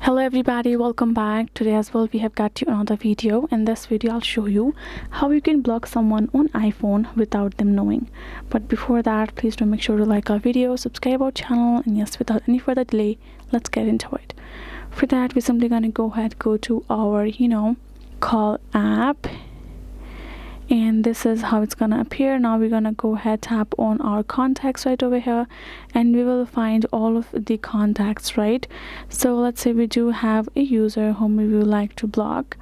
Hello everybody, welcome back. Today as well we have got you another video. In this video I'll show you how you can block someone on iPhone without them knowing. But before that, please do make sure to like our video, subscribe our channel, and yes, without any further delay, let's get into it. For that, we're simply gonna go to our call app, and this is how it's gonna appear. Now we're gonna go ahead, tap on our contacts right over here, and we will find all of the contacts, right? So let's say we do have a user whom we would like to block.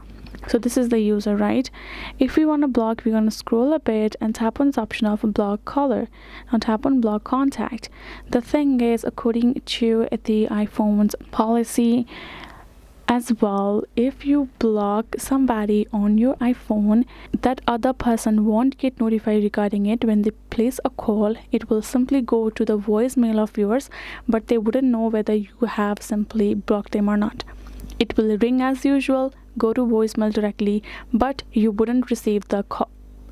So this is the user, right? If we want to block, we're going to scroll a bit and tap on this option of block caller. Now tap on block contact. The thing is, according to the iPhone's policy as well, if you block somebody on your iPhone, that other person won't get notified regarding it. When they place a call, it will simply go to the voicemail of yours, but they wouldn't know whether you have simply blocked them or not. It will ring as usual, go to voicemail directly, but you wouldn't receive the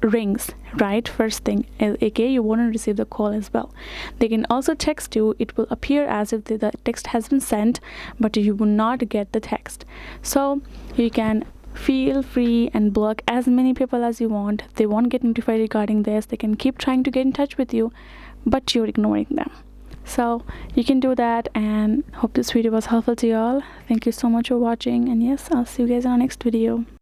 rings, right? First thing, aka you wouldn't receive the call as well. They can also text you. It will appear as if the text has been sent, but you will not get the text. So you can feel free and block as many people as you want. They won't get notified regarding this. They can keep trying to get in touch with you, but you're ignoring them. So you can do that, and hope this video was helpful to you all. Thank you so much for watching, and yes, I'll see you guys in our next video.